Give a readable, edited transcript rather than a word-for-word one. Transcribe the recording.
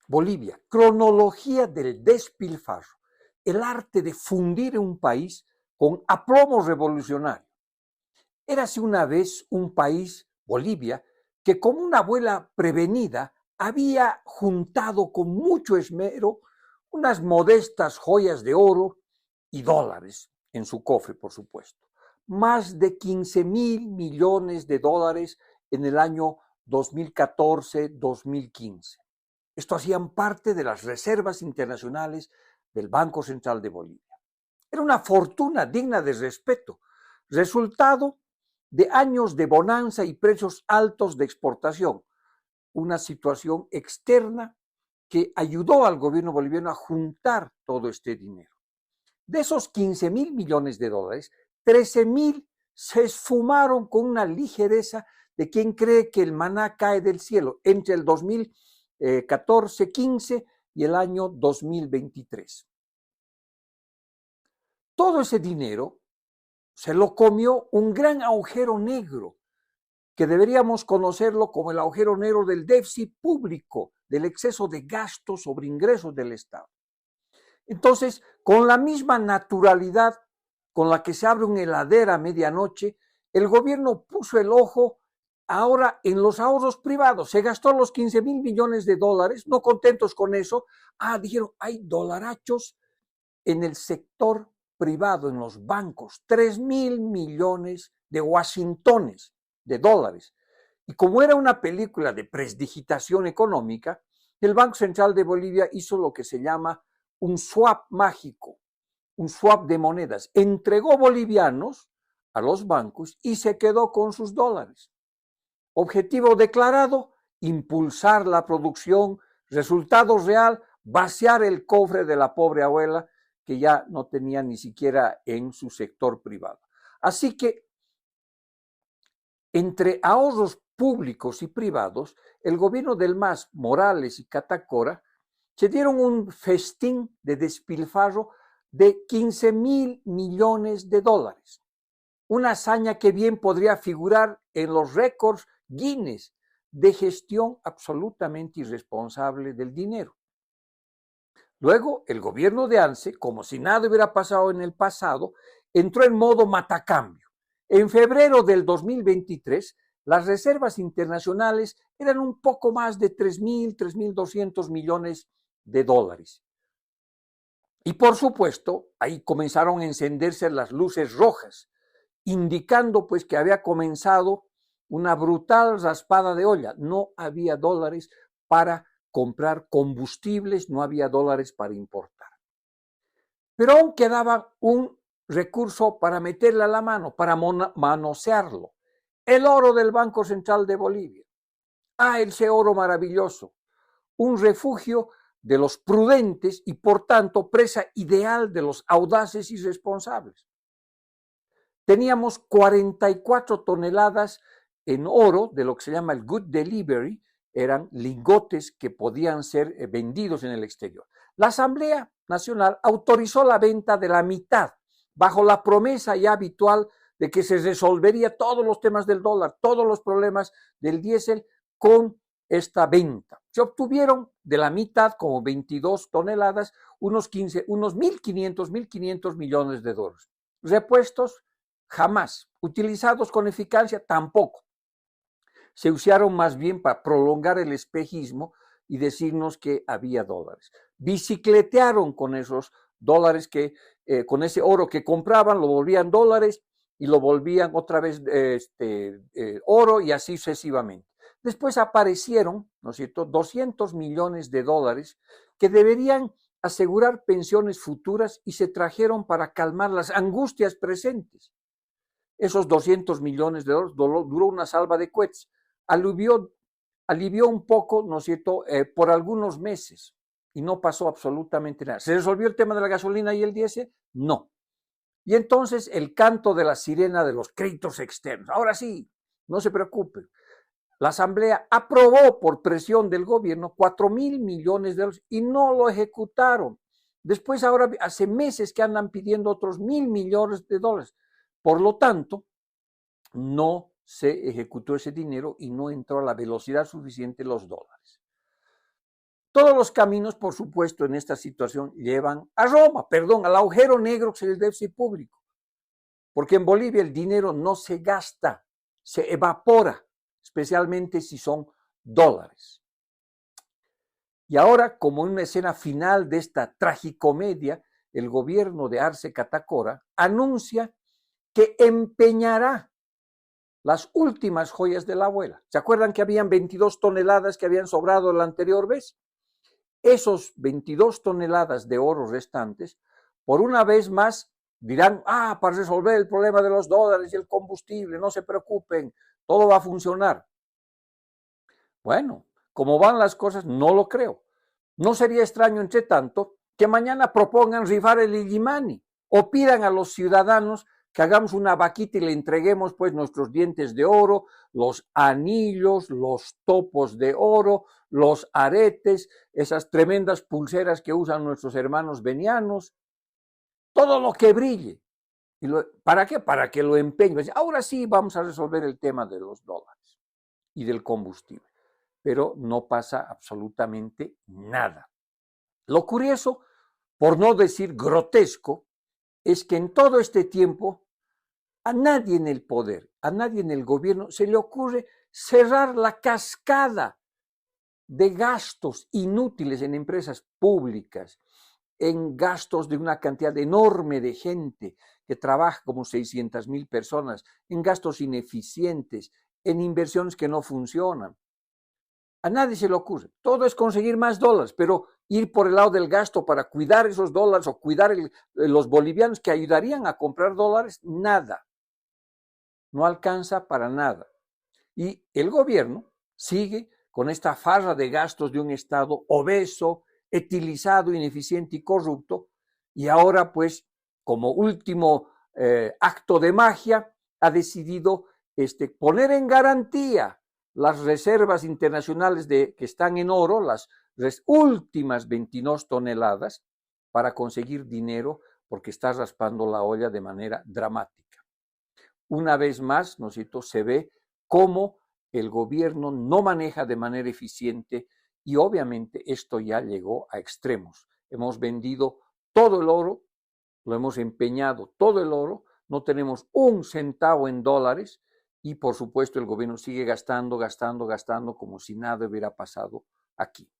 Bolivia, cronología del despilfarro, el arte de fundir un país con aplomo revolucionario. Érase una vez un país, Bolivia, que como una abuela prevenida había juntado con mucho esmero unas modestas joyas de oro y dólares en su cofre, por supuesto. Más de 15,000 millones de dólares en el año 2014-2015. Esto hacían parte de las reservas internacionales del Banco Central de Bolivia. Era una fortuna digna de respeto, resultado de años de bonanza y precios altos de exportación, una situación externa que ayudó al gobierno boliviano a juntar todo este dinero. De esos 15,000 millones de dólares, 13,000 se esfumaron con una ligereza de quien cree que el maná cae del cielo entre el 2014-15 y el año 2023. Todo ese dinero se lo comió un gran agujero negro, que deberíamos conocerlo como el agujero negro del déficit público, del exceso de gastos sobre ingresos del Estado. Entonces, con la misma naturalidad con la que se abre una heladera a medianoche, el gobierno puso el ojo ahora en los ahorros privados. Se gastó los 15,000 millones de dólares, no contentos con eso. Dijeron, hay dolarachos en el sector privado, en los bancos, 3,000 millones de washingtones de dólares. Y como era una película de presdigitación económica, el Banco Central de Bolivia hizo lo que se llama un swap mágico, un swap de monedas. Entregó bolivianos a los bancos y se quedó con sus dólares. Objetivo declarado, impulsar la producción. Resultado real, vaciar el cofre de la pobre abuela que ya no tenía ni siquiera en su sector privado. Así que entre ahorros públicos y privados, el gobierno del MAS, Morales y Catacora, se dieron un festín de despilfarro de 15,000 millones de dólares. Una hazaña que bien podría figurar en los récords Guinness de gestión absolutamente irresponsable del dinero. Luego, el gobierno de Arce, como si nada hubiera pasado en el pasado, entró en modo matacambio. En febrero del 2023, las reservas internacionales eran un poco más de 3,200 millones de dólares. Y por supuesto, ahí comenzaron a encenderse las luces rojas, indicando pues que había comenzado una brutal raspada de olla. No había dólares para comprar combustibles, no había dólares para importar. Pero aún quedaba un recurso para meterle a la mano, para manosearlo. El oro del Banco Central de Bolivia. Ese oro maravilloso. Un refugio de los prudentes y por tanto presa ideal de los audaces y responsables. Teníamos 44 toneladas en oro de lo que se llama el good delivery, eran lingotes que podían ser vendidos en el exterior. La Asamblea Nacional autorizó la venta de la mitad, bajo la promesa ya habitual de que se resolvería todos los temas del dólar, todos los problemas del diésel con esta venta. Se obtuvieron de la mitad, como 22 toneladas, unos 1.500 millones de dólares. Repuestos, jamás. Utilizados con eficacia, tampoco. Se usaron más bien para prolongar el espejismo y decirnos que había dólares. Bicicletearon con esos dólares con ese oro que compraban, lo volvían dólares y lo volvían otra vez oro y así sucesivamente. Después aparecieron, ¿no es cierto?, 200 millones de dólares que deberían asegurar pensiones futuras y se trajeron para calmar las angustias presentes. Esos 200 millones de dólares duró una salva de cohetes. Alivió un poco, ¿no es cierto?, por algunos meses y no pasó absolutamente nada. ¿Se resolvió el tema de la gasolina y el diésel? No. Y entonces el canto de la sirena de los créditos externos. Ahora sí, no se preocupen. La Asamblea aprobó por presión del gobierno 4,000 millones de dólares y no lo ejecutaron. Después, ahora hace meses que andan pidiendo otros 1,000 millones de dólares. Por lo tanto, no se ejecutó ese dinero y no entró a la velocidad suficiente los dólares. Todos los caminos, por supuesto, en esta situación llevan a Roma, perdón, al agujero negro que es el déficit público. Porque en Bolivia el dinero no se gasta, se evapora, especialmente si son dólares. Y ahora, como en una escena final de esta tragicomedia, el gobierno de Arce Catacora anuncia que empeñará las últimas joyas de la abuela. ¿Se acuerdan que habían 22 toneladas que habían sobrado la anterior vez? Esos 22 toneladas de oro restantes, por una vez más, dirán, para resolver el problema de los dólares y el combustible, no se preocupen, todo va a funcionar. Bueno, como van las cosas, no lo creo. No sería extraño, entre tanto, que mañana propongan rifar el Illimani o pidan a los ciudadanos que hagamos una vaquita y le entreguemos pues nuestros dientes de oro, los anillos, los topos de oro, los aretes, esas tremendas pulseras que usan nuestros hermanos venianos, todo lo que brille. ¿Para qué? Para que lo empeñen. Ahora sí vamos a resolver el tema de los dólares y del combustible. Pero no pasa absolutamente nada. Lo curioso, por no decir grotesco, es que en todo este tiempo a nadie en el poder, a nadie en el gobierno se le ocurre cerrar la cascada de gastos inútiles en empresas públicas, en gastos de una cantidad enorme de gente que trabaja como 600,000 personas, en gastos ineficientes, en inversiones que no funcionan. A nadie se le ocurre. Todo es conseguir más dólares, pero ir por el lado del gasto para cuidar esos dólares o cuidar los bolivianos que ayudarían a comprar dólares, nada. No alcanza para nada. Y el gobierno sigue con esta farra de gastos de un Estado obeso, etilizado, ineficiente y corrupto, y ahora pues como último acto de magia ha decidido poner en garantía las reservas internacionales que están en oro, las últimas 22 toneladas, para conseguir dinero porque está raspando la olla de manera dramática. Una vez más, ¿no es cierto?, se ve cómo el gobierno no maneja de manera eficiente y obviamente esto ya llegó a extremos. Hemos vendido todo el oro, lo hemos empeñado todo el oro, no tenemos un centavo en dólares y por supuesto el gobierno sigue gastando como si nada hubiera pasado aquí.